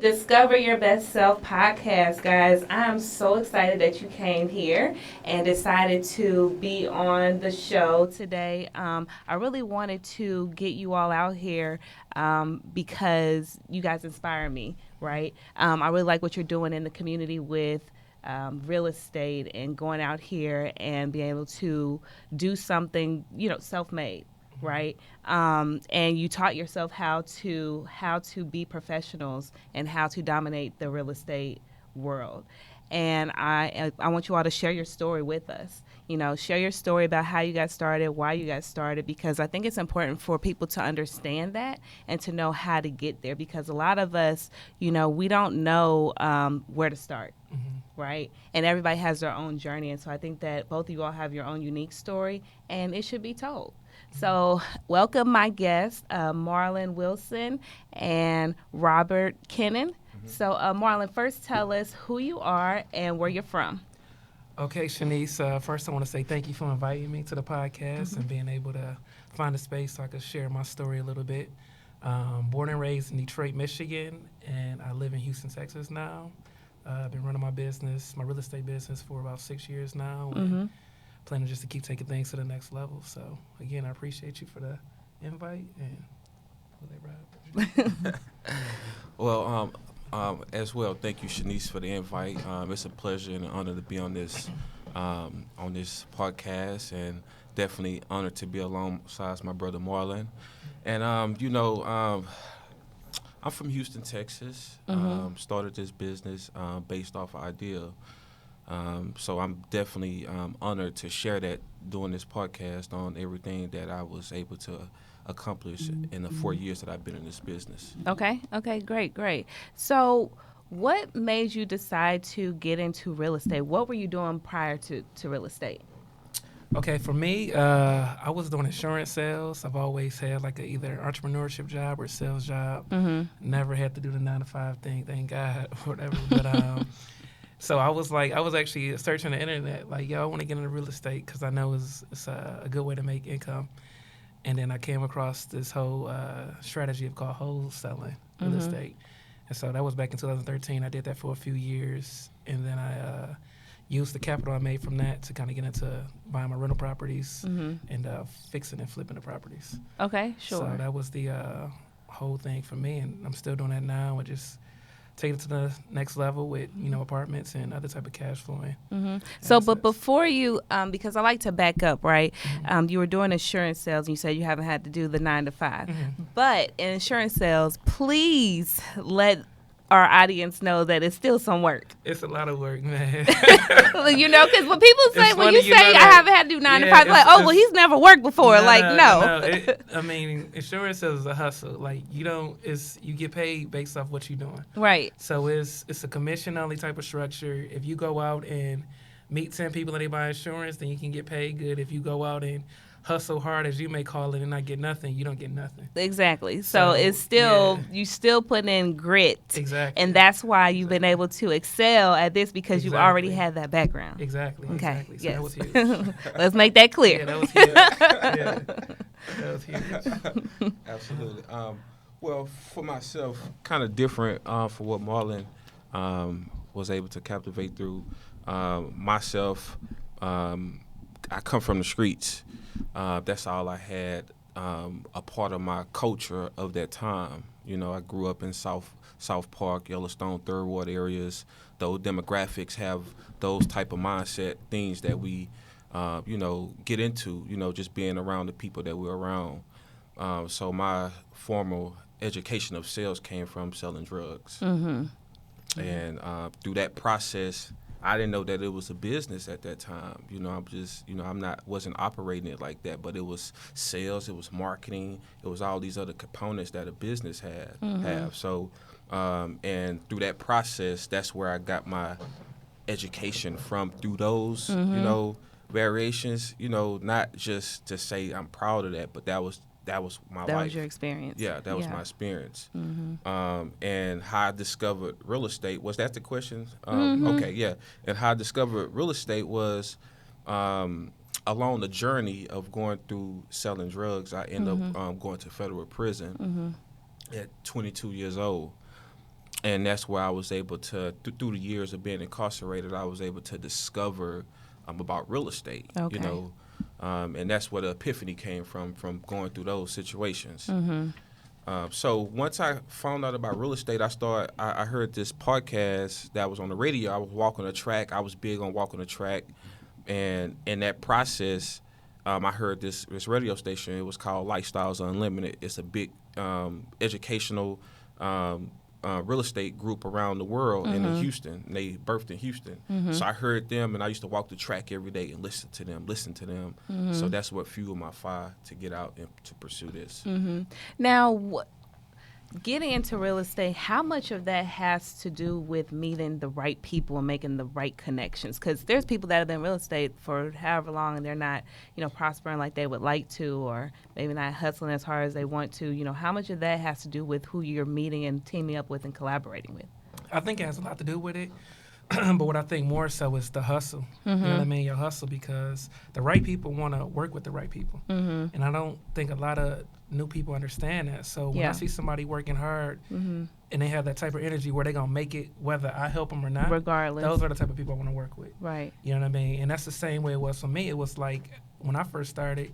Discover Your Best Self podcast, guys. I'm so excited that you came here and decided to be on the show today. I really wanted to get you all out here because you guys inspire me, right? I really like what you're doing in the community with real estate and going out here and being able to do something, self-made, right? And you taught yourself how to be professionals and how to dominate the real estate world. And I want you all to share your story with us. Share your story about how you got started, why you got started, because I think it's important for people to understand that and to know how to get there. Because a lot of us, we don't know where to start. Right? And everybody has their own journey. And so I think that both of you all have your own unique story and it should be told. So welcome my guests, Marlon Wilson and Robert Kennon. So Marlon, first tell us who you are and where you're from. Okay, Shanice, first I want to say thank you for inviting me to the podcast and being able to find a space so I could share my story a little bit. Born and raised in Detroit, Michigan, and I live in Houston, Texas now. I've been running my real estate business, for about 6 years now, and planning just to keep taking things to the next level. So, again, I appreciate you for the invite. And Well, as well, thank you, Shanice, for the invite. It's a pleasure and an honor to be on this podcast, and definitely honored to be alongside my brother Marlon. And I'm from Houston, Texas. Started this business based off an idea. So I'm definitely honored to share that doing this podcast on everything that I was able to accomplish in the 4 years that I've been in this business. Okay, great. So what made you decide to get into real estate? What were you doing prior to real estate? Okay, for me, I was doing insurance sales. I've always had like either entrepreneurship job or sales job. Never had to do the 9-to-5 thing, thank God, or whatever. But so I was actually searching the internet, like, I want to get into real estate because I know it's a good way to make income. And then I came across this whole strategy called wholesaling real estate. And so that was back in 2013. I did that for a few years, and then I used the capital I made from that to kind of get into buying my rental properties and fixing and flipping the properties. Okay, sure. So that was the whole thing for me, and I'm still doing that now, and just taking it to the next level with, apartments and other type of cash flowing. So, but before you, because I like to back up, right? You were doing insurance sales, and you said you haven't had to do the 9-to-5. But in insurance sales, please let our audience know that it's still some work. It's a lot of work, man. Because when people say, I haven't had to do 9-to-5, like, he's never worked before. No. I mean, insurance sales is a hustle. Like, you get paid based off what you're doing. Right. So it's a commission only type of structure. If you go out and meet 10 people and they buy insurance, then you can get paid good. If you go out and hustle hard, as you may call it, and not get nothing, you don't get nothing. Exactly. So it's still, you still put in grit. Exactly. And that's why you've been able to excel at this, because you've already had that background. Exactly. Okay. Exactly. So yes. that was huge. Let's make that clear. Yeah, that was huge. That was huge. Absolutely. Well, for myself, kind of different for what Marlon was able to captivate through. Myself, I come from the streets. That's all I had, a part of my culture of that time. I grew up in South Park, Yellowstone, Third Ward areas. Those demographics have those type of mindset things that we, get into, just being around the people that we're around. So my formal education of sales came from selling drugs. And through that process, I didn't know that it was a business at that time. Wasn't operating it like that, but it was sales, it was marketing, it was all these other components that a business have. So, and through that process, that's where I got my education from, through those, variations, not just to say I'm proud of that, but that was my life. That was your experience. Yeah, that was my experience. And how I discovered real estate, was that the question? Okay, yeah. And how I discovered real estate was along the journey of going through selling drugs. I ended up going to federal prison at 22 years old. and that's where I was able to, through the years of being incarcerated, I was able to discover about real estate. Okay. And that's where the epiphany came from going through those situations. So once I found out about real estate, I heard this podcast that was on the radio. I was walking the track. I was big on walking the track. And in that process, I heard this radio station. It was called Lifestyles Unlimited. It's a big educational real estate group around the world and in Houston. And they birthed in Houston. So I heard them, and I used to walk the track every day and listen to them. So that's what fueled my fire to get out and to pursue this. Now, getting into real estate, how much of that has to do with meeting the right people and making the right connections? Because there's people that have been in real estate for however long and they're not, prospering like they would like to, or maybe not hustling as hard as they want to. How much of that has to do with who you're meeting and teaming up with and collaborating with? I think it has a lot to do with it. But what I think more so is the hustle. You know what I mean? Your hustle, because the right people want to work with the right people. And I don't think a lot of new people understand that. So when I see somebody working hard and they have that type of energy where they're going to make it whether I help them or not, regardless, those are the type of people I want to work with. Right. You know what I mean? And that's the same way it was for me. It was like when I first started,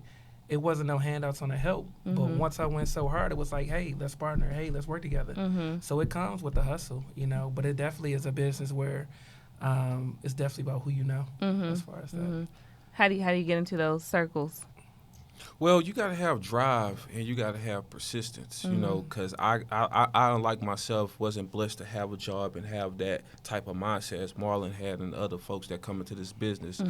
it wasn't no handouts on the help. But once I went so hard, it was like, hey, let's partner. Hey, let's work together. So it comes with the hustle, but it definitely is a business where it's definitely about who you know as far as that. How do you get into those circles? Well, you got to have drive and you got to have persistence, because I, unlike myself, wasn't blessed to have a job and have that type of mindset as Marlon had and other folks that come into this business,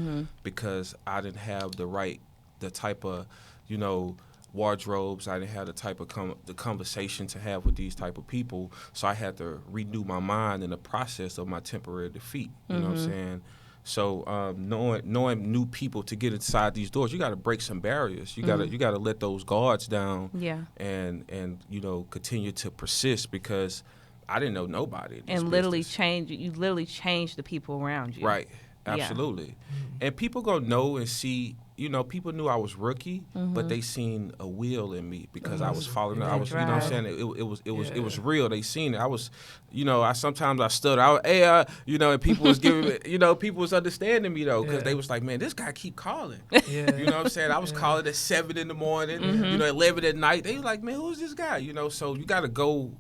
because I didn't have the type of, wardrobes. I didn't have the type of the conversation to have with these type of people. So I had to renew my mind in the process of my temporary defeat. You know what I'm saying? So knowing new people to get inside these doors, you got to break some barriers. You got to let those guards down. Yeah. And continue to persist, because I didn't know nobody in this and literally business. you literally change the people around you. Right. Absolutely. And people gonna know and see. People knew I was rookie, but they seen a will in me because I was following. I was, I'm saying, it was real. They seen it. I was, I sometimes stood out, and people was giving, people was understanding me though, because they was like, man, this guy keep calling. You know what I'm saying? I was calling at 7 in the morning, 11 at night. They was like, man, who's this guy? So you got to go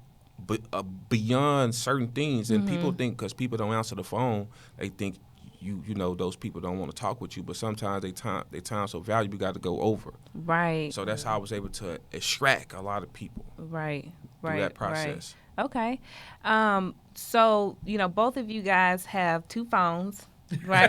beyond certain things, and people think because people don't answer the phone, they think. Those people don't want to talk with you, but sometimes they time so valuable, you got to go over. Right. So that's how I was able to extract a lot of people. Right. Through that process. Right. Okay. So, both of you guys have 2 phones, right?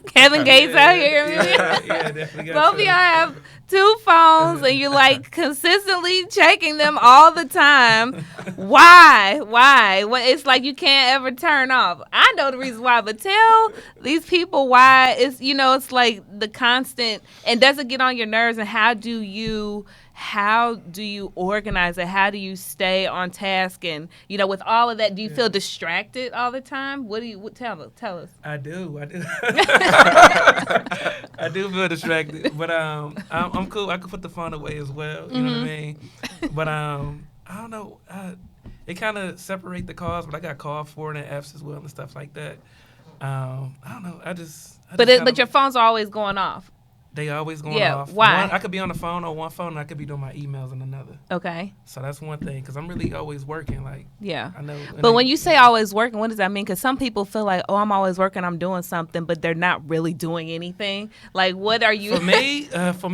Kevin Gates out here. Definitely. Both of y'all have 2 phones, and you're like consistently checking them all the time. Why? Well, it's like you can't ever turn off. I know the reason why, but tell these people why. It's it's like the constant, and does it get on your nerves? And how do you organize it? How do you stay on task? And with all of that, do you feel distracted all the time? Tell us? I do. I do feel distracted, but I'm cool. I can put the phone away as well. You know what I mean? But I don't know. It kind of separate the calls, but I got call forwarding apps as well and stuff like that. I don't know. But your phones are always going off. They always going off. Why? I could be on the phone on one phone, and I could be doing my emails on another. Okay. So that's one thing, because I'm really always working. Like, yeah. I know. But when you say always working, what does that mean? Because some people feel like, oh, I'm always working, I'm doing something, but they're not really doing anything. Like, what are you? For me, if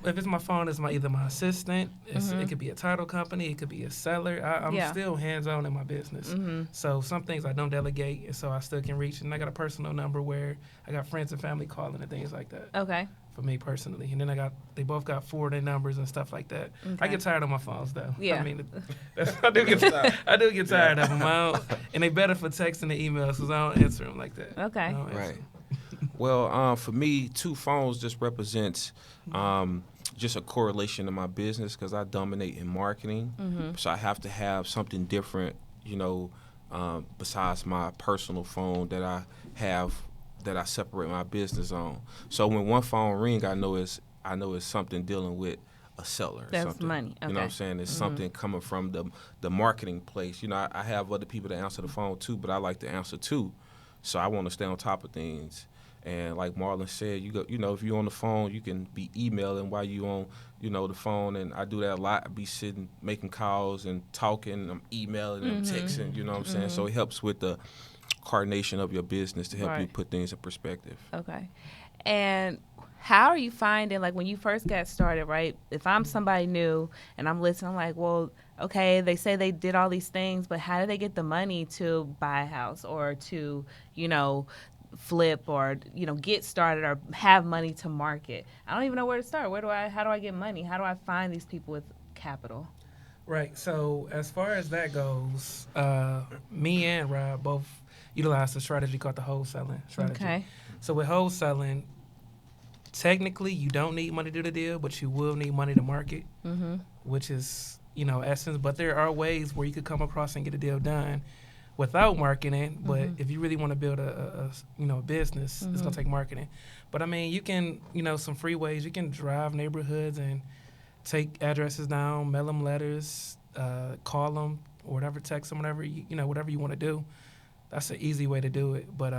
it's my phone, it's either my assistant. It could be a title company. It could be a seller. I'm still hands-on in my business. So some things I don't delegate, and so I still can reach. And I got a personal number where I got friends and family calling and things like that. Okay. For me personally, and then they both got forwarding numbers and stuff like that. Okay. I get tired of my phones though. Yeah. I mean, I do get tired of them. And they better for texting and emails because I don't answer them like that. Okay. Right. Well, for me, 2 phones just represents just a correlation to my business, because I dominate in marketing, so I have to have something different, besides my personal phone that I have. That I separate my business on. So when one phone ring, I know it's something dealing with a seller. Or That's something. money. You know what I'm saying? It's something coming from the marketing place. You know, I have other people that answer the phone too, but I like to answer too. So I want to stay on top of things. And like Marlon said, you know, if you're on the phone, you can be emailing while you on, you know, the phone. And I do that a lot. I be sitting, making calls and talking. I'm emailing and texting. You know what I'm saying? So it helps with the coordination of your business to help you put things in perspective. Okay. And how are you finding, like, when you first got started, right? If I'm somebody new and I'm listening, I'm like, well, okay, they say they did all these things, but how do they get the money to buy a house or to, you know, flip or, you know, get started or have money to market? I don't even know where to start. How do I get money? How do I find these people with capital? Right. So as far as that goes, me and Rob both utilize a strategy called the wholesaling strategy. Okay. So with wholesaling, technically you don't need money to do the deal, but you will need money to market, which is, you know, essence. But there are ways where you could come across and get a deal done without marketing. But if you really want to build a you know, a business, it's gonna take marketing. But I mean, you can, you know, some free ways. You can drive neighborhoods and take addresses down, mail them letters, call them, or whatever, text them, whatever you know, whatever you want to do. That's an easy way to do it. But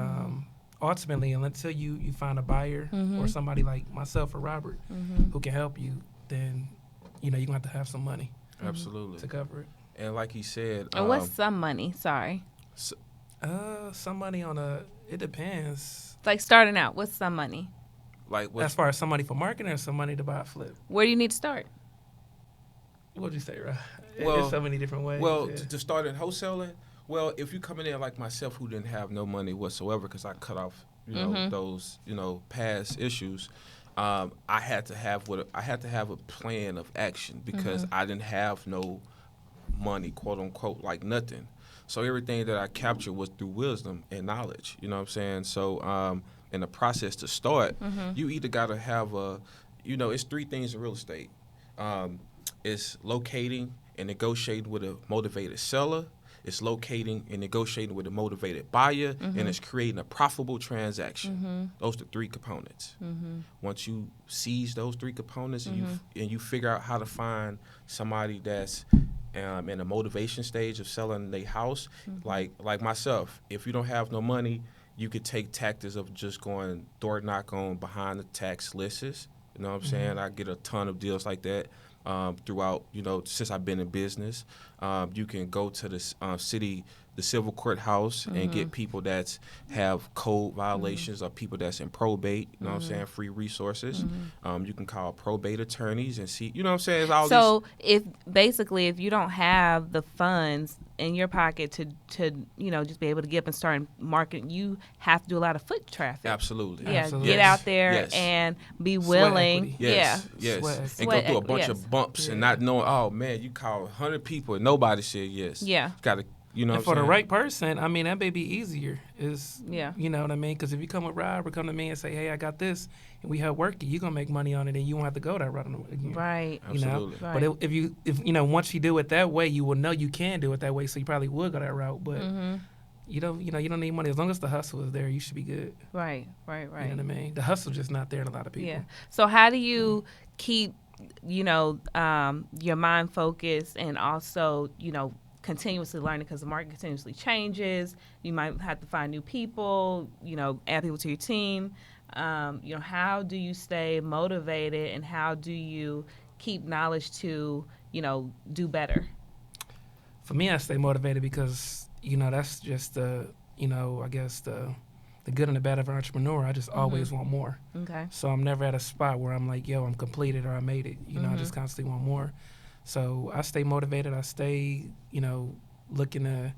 ultimately, until you find a buyer or somebody like myself or Robert who can help you, then, you know, you're going to have some money. Absolutely. To cover it. And like he said, And what's some money? Sorry. Some money it depends. Like, starting out, what's some money? Like as far as some money for marketing or some money to buy a flip? Where do you need to start? What'd you say, Rob? Well, there's so many different ways. Well, to start in wholesaling, well, if you coming in like myself who didn't have no money whatsoever because I cut off, you know, those, you know, past issues, I had to have a plan of action because I didn't have no money, quote unquote, like nothing. So everything that I captured was through wisdom and knowledge. You know what I'm saying? So in the process to start, you either got to have you know, it's three things in real estate. It's locating and negotiating with a motivated seller. It's locating and negotiating with a motivated buyer, and it's creating a profitable transaction. Those are the three components. Once you seize those three components and you figure out how to find somebody that's in a motivation stage of selling their house, like myself, if you don't have no money, you could take tactics of just going door knock on behind the tax lists. You know what I'm saying? I get a ton of deals like that. Throughout, you know, since I've been in business. You can go to the civil courthouse and get people that have code violations or people that's in probate, you know what I'm saying, free resources. You can call probate attorneys and see, you know what I'm saying? It's all if you don't have the funds in your pocket to you know, just be able to get up and start marketing, you have to do a lot of foot traffic. Absolutely. Yeah, Absolutely. get out there and be willing. Yes. And go through a bunch of bumps and not knowing, oh man, you called 100 people and nobody said yes. Yeah. Got to, you know what I'm for saying? the right person, I mean, that may be easier. You know what I mean? Because if you come with Rob or come to me and say, hey, I got this, and we help work it, you're going to make money on it, and you won't have to go that route again. Right. You know? Absolutely. Right. But if you know, once you do it that way, you will know you can do it that way, so you probably would go that route. But you don't need money. As long as the hustle is there, you should be good. Right. You know what I mean? The hustle's just not there in a lot of people. Yeah. So how do you keep, you know, your mind focused and also, you know, continuously learning, because the market continuously changes. You might have to find new people, you know, add people to your team. You know, how do you stay motivated and how do you keep knowledge to, you know, do better? For me, I stay motivated because, you know, that's just you know, I guess the good and the bad of an entrepreneur. I just always want more. Okay. So I'm never at a spot where I'm like, yo, I'm completed or I made it. You know, I just constantly want more. So I stay motivated. I stay, you know, looking to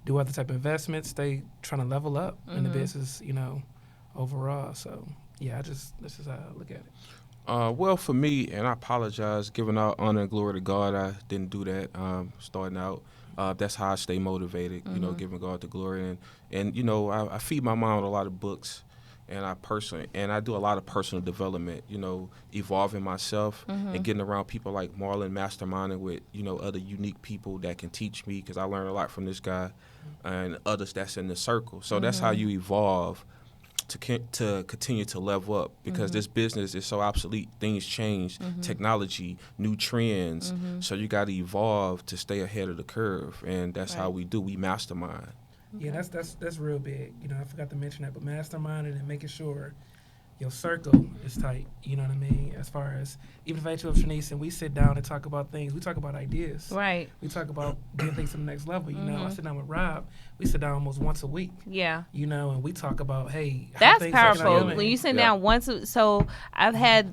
do other type of investments, stay trying to level up in the business, you know, overall. So, yeah, this is how I look at it. Well, for me, and I apologize, giving out honor and glory to God, I didn't do that starting out. That's how I stay motivated, you know, giving God the glory. And you know, I feed my mind with a lot of books, and I do a lot of personal development, you know, evolving myself and getting around people like Marlon, masterminding with, you know, other unique people that can teach me, because I learned a lot from this guy and others that's in the circle. So that's how you evolve to continue to level up because this business is so obsolete. Things change, technology, new trends. So you got to evolve to stay ahead of the curve, and that's how we do. We mastermind. Yeah, that's real big. You know, I forgot to mention that, but masterminding and making sure your circle is tight. You know what I mean? As far as, even if I ain't with Shanice and we sit down and talk about things, we talk about ideas. Right. We talk about getting things to the next level. You know, I sit down with Rob. We sit down almost once a week. Yeah. You know, and we talk about, hey, how That's things are powerful. going. When you sit down once, so I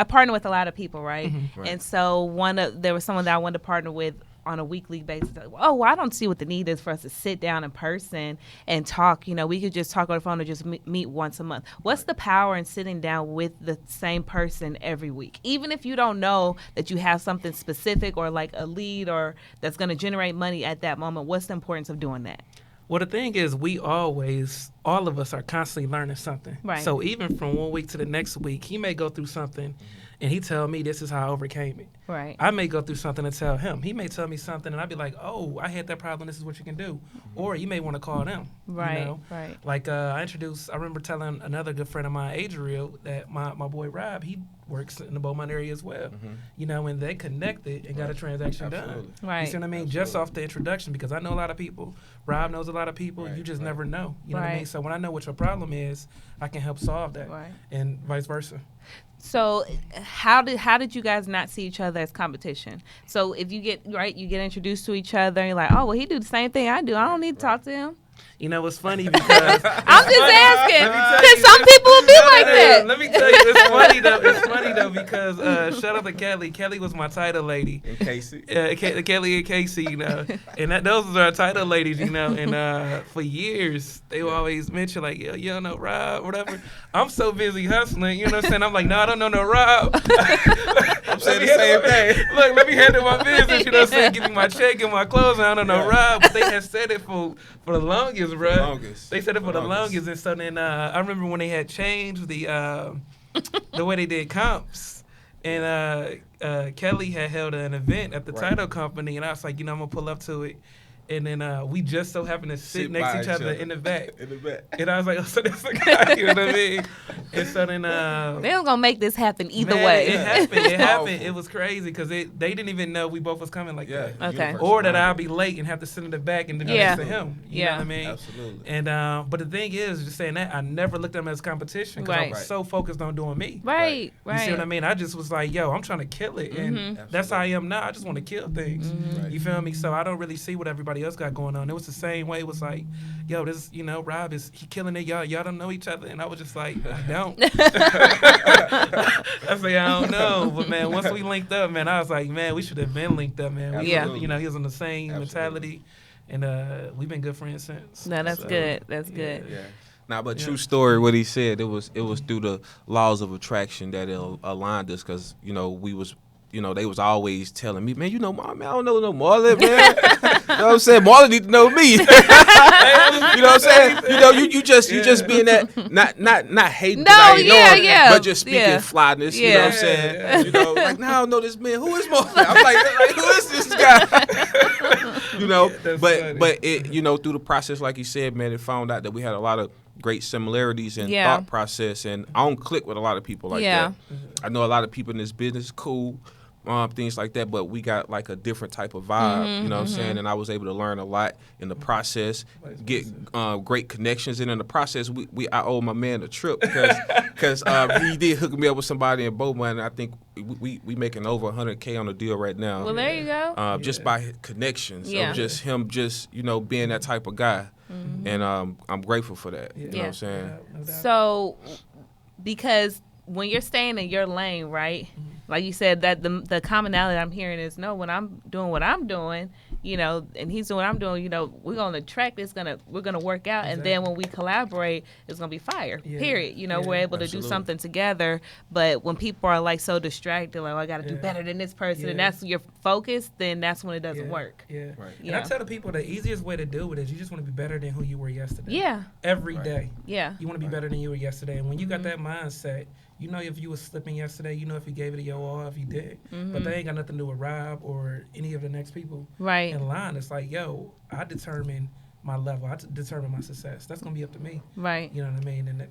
partner with a lot of people, right? Right. And so there was someone that I wanted to partner with on a weekly basis. Like, oh, well, I don't see what the need is for us to sit down in person and talk. You know, we could just talk on the phone or just meet once a month. What's the power in sitting down with the same person every week? Even if you don't know that you have something specific or like a lead or that's going to generate money at that moment, what's the importance of doing that? Well, the thing is, all of us are constantly learning something. Right. So even from one week to the next week, he may go through something and he tell me this is how I overcame it. Right. I may go through something and tell him. He may tell me something and I'd be like, oh, I had that problem. This is what you can do. Or you may want to call them. Right, You know? right. Like I remember telling another good friend of mine, Adriel, that my boy Rob, he works in the Beaumont area as well. You know, and they connected and got a transaction done. Right. You see what I mean? Just off the introduction, because I know a lot of people. Rob knows a lot of people. You just never know. You know what I mean? So when I know what your problem is, I can help solve that. Right. And vice versa. So how did you guys not see each other as competition? So if you get introduced to each other and you're like, oh, well, he do the same thing I do. I don't need to talk to him. You know, it's funny because I'm just asking because some people will be like that. Let me tell you, it's funny though. It's funny though because shout out to Kelly. Kelly was my title lady. And Casey. Kelly and Casey, you know, and those are our title ladies, you know. And for years they would always mention like, yo, you don't know Rob, whatever. I'm so busy hustling, you know what I'm saying? I'm like, no, I don't know no Rob. I'm saying the same thing. Look, let me handle my business, you know what I'm saying? Give me my check and my clothes, and I don't know Rob. But they had said it for the longest, bro. They said it for the longest, and so then I remember when they had changed the way they did comps, and Kelly had held an event at the title company, and I was like, you know, I'm gonna pull up to it. And then we just so happened to sit next to each other in the back. And I was like, oh, so that's a guy, you know what I mean? And so then... they was going to make this happen either man, way. It happened. It was crazy because they didn't even know we both was coming like that. Okay. Or that I'll be late and have to sit in the back and then next to him. You know what I mean? Absolutely. And but the thing is, just saying that, I never looked at them as competition because I was so focused on doing me. Right. You see what I mean? I just was like, yo, I'm trying to kill it. And that's how I am now. I just want to kill things. You feel me? So I don't really see what everybody else got going on. It was the same way. It was like, yo, this, you know, Rob he killing it. Y'all don't know each other. And I was just like, I don't. I say, I don't know. But man, once we linked up, man, I was like, man, we should have been linked up, man. You know, he was on the same mentality. And we've been good friends since. No, that's good. That's good. Yeah. Nah, but true story, what he said, it was through the laws of attraction that it aligned us because, you know, they was always telling me, man, you know, man, I don't know no Marlon, man. You know what I'm saying? Marlon need to know me. You know what I'm saying? You know, you just being that, not hating, but just speaking flyness. You know what I'm saying? You know, like, now I don't know this man. Who is Marlon? I'm like, who is this guy? You know, but it, you know, through the process, like you said, man, it found out that we had a lot of great similarities in thought process, and I don't click with a lot of people like that. I know a lot of people in this business, cool, things like that, but we got like a different type of vibe, you know what I'm saying? And I was able to learn a lot in the process, get great connections, and in the process, I owe my man a trip because he did hook me up with somebody in Beaumont, and I think we making over $100K on a deal right now. Well, there you go. Just by connections, of just him, you know, being that type of guy. And I'm grateful for that. You know what I'm saying? So, because when you're staying in your lane, right? Like you said, that the commonality I'm hearing is, no, when I'm doing what I'm doing, you know, and he's doing what I'm doing, you know, we're on the track. We're gonna work out, and then when we collaborate, it's gonna be fire. Period. You know, we're able to do something together. But when people are like so distracted, like, oh, I got to do better than this person, and that's your focus, then that's when it doesn't work. Yeah. Right. And I tell the people the easiest way to do it is you just want to be better than who you were yesterday. Yeah. Every day. Yeah. You want to be better than you were yesterday, and when you got that mindset. You know if you was slipping yesterday, you know if you gave it a yo or if you did. But they ain't got nothing to do with Rob or any of the next people in line. It's like, yo, I determine my level. I determine my success. That's gonna be up to me. Right. You know what I mean? And that's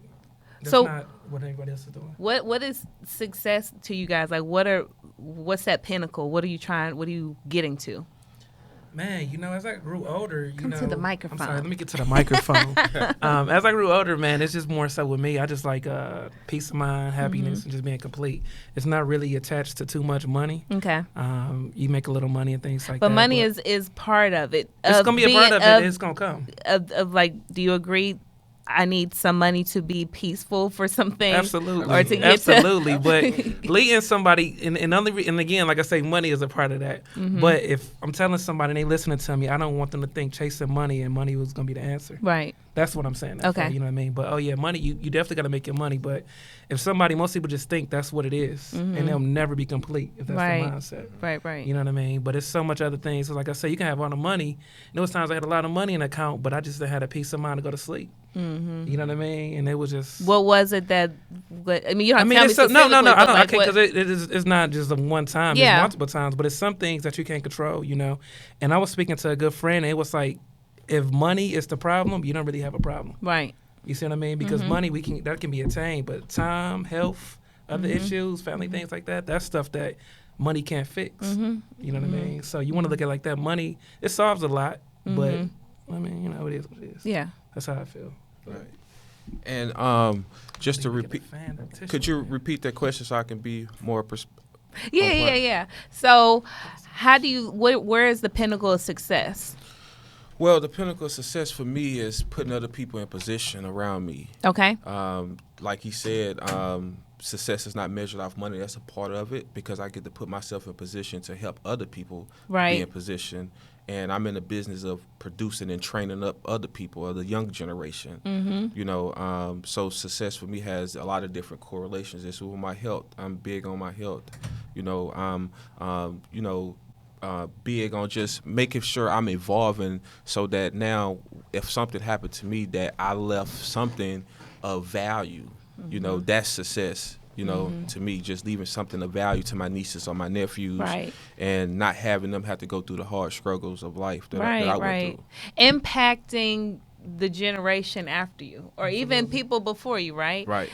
So- not what anybody else is doing. What is success to you guys? Like, what's that pinnacle? What are you getting to? Man, as I grew older, Come to the microphone. I'm sorry, let me get to the microphone. As I grew older, man, it's just more so with me. I just like peace of mind, happiness, and just being complete. It's not really attached to too much money. Okay. You make a little money and things like But that. money is part of it. It's gonna be a part of it. It's gonna come. Of like, do you agree? I need some money to be peaceful for something. Absolutely. Or to get absolutely. But leading somebody, and again, like I say, money is a part of that. But if I'm telling somebody and they listening to me, I don't want them to think chasing money and money was going to be the answer. Right. That's what I'm saying. Okay. You know what I mean? But, money, you definitely got to make your money. But if most people just think that's what it is, and they'll never be complete if that's Right. the mindset. Right. You know what I mean? But it's so much other things. So like I say, you can have all the money. There was times I had a lot of money in the account, but I just had a peace of mind to go to sleep. You know what I mean? And it was just. What was it that? I mean, you don't have to tell me it's specifically. no. But I can't, because it's not just a one time. Yeah. It's multiple times, but it's some things that you can't control. And I was speaking to a good friend, and it was like, if money is the problem, you don't really have a problem. Right. You see what I mean? Because money, that can be attained, but time, health, other issues, family things like that, that's stuff that money can't fix. You know what I mean? So you want to look at it like that. Money, it solves a lot, but I mean, it is what it is. Yeah. That's how I feel. Right. And just to repeat, could you repeat that question so I can be more Yeah. So, how do you? Where is the pinnacle of success? Well, the pinnacle of success for me is putting other people in position around me. Okay. Like he said, success is not measured off money. That's a part of it, because I get to put myself in position to help other people be in position. And I'm in the business of producing and training up other people, or the young generation. So success for me has a lot of different correlations. It's with my health. I'm big on my health. Big on just making sure I'm evolving, so that now if something happened to me, that I left something of value. That's success. To me, just leaving something of value to my nieces or my nephews, and not having them have to go through the hard struggles of life that I went through. Impacting the generation after you, or even people before you, right? Right.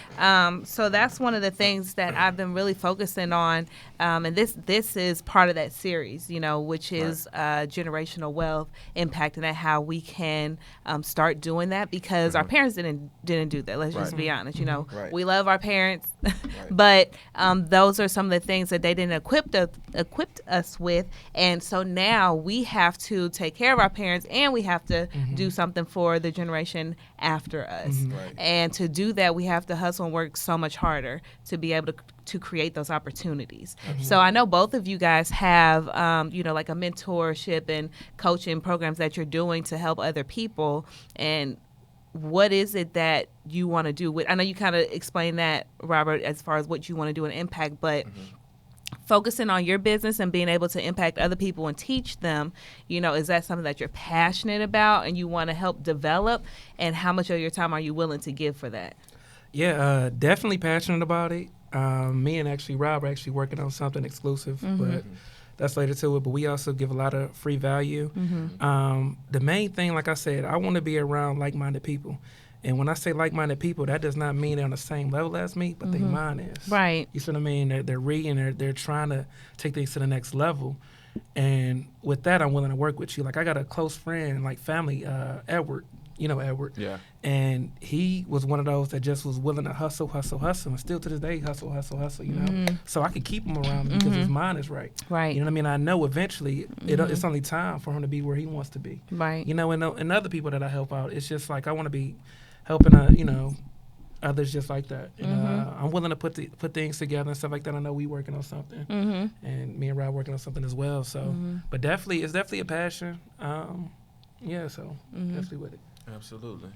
So that's one of the things that I've been really focusing on, and this is part of that series, which is generational wealth, impacting at how we can start doing that, because our parents didn't do that. Let's just be honest. We love our parents, but those are some of the things that they didn't equip us with, and so now we have to take care of our parents, and we have to do something for the generation after us. And to do that, we have to hustle and work so much harder to be able to create those opportunities. So I know both of you guys have, like a mentorship and coaching programs that you're doing to help other people. And what is it that you want to do? I know you kind of explained that, Robert, as far as what you want to do and impact, but focusing on your business and being able to impact other people and teach them, is that something that you're passionate about and you want to help develop? And how much of your time are you willing to give for that? Yeah, definitely passionate about it. Me and Rob are actually working on something exclusive, but that's later to it. But we also give a lot of free value. The main thing, like I said, I want to be around like-minded people. And when I say like-minded people, that does not mean they're on the same level as me, but their mind is. Right. You see what I mean? They're reading, they're trying to take things to the next level. And with that, I'm willing to work with you. Like, I got a close friend, like family, Edward. Edward. Yeah. And he was one of those that just was willing to hustle. And still to this day, hustle, So I could keep him around me because his mind is right. Right. You know what I mean? I know eventually it's only time for him to be where he wants to be. Right. And other people that I help out, it's just like I want to be helping, others just like that. I'm willing to put things together and stuff like that. I know we working on something, and me and Rob working on something as well. So, but it's definitely a passion. Definitely with it. Absolutely.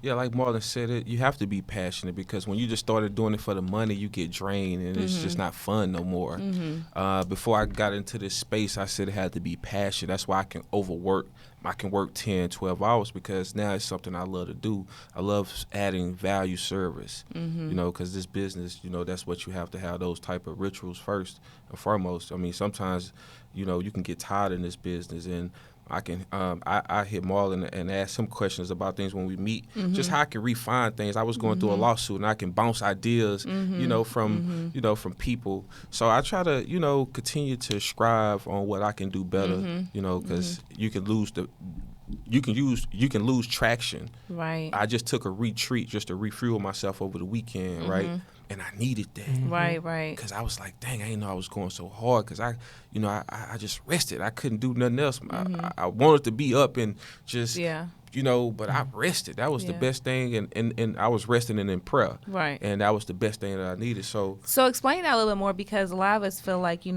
Yeah, like Marlon said, you have to be passionate, because when you just started doing it for the money, you get drained, and it's just not fun no more. Before I got into this space, I said it had to be passion. That's why I can overwork. I can work 10, 12 hours, because now it's something I love to do. I love adding value service, because this business, that's what you have to have, those type of rituals first and foremost. I mean, sometimes, you can get tired in this business, and I hit Marlon and ask him questions about things when we meet, just how I can refine things. I was going through a lawsuit and I can bounce ideas, from from people. So I try to continue to strive on what I can do better, because you can lose traction. Right. I just took a retreat just to refuel myself over the weekend, right? And I needed that. Right. Because I was like, dang, I didn't know I was going so hard because I just rested. I couldn't do nothing else. I wanted to be up and just, but I rested. That was the best thing. And I was resting and in prayer. Right. And that was the best thing that I needed. So explain that a little bit more, because a lot of us feel like,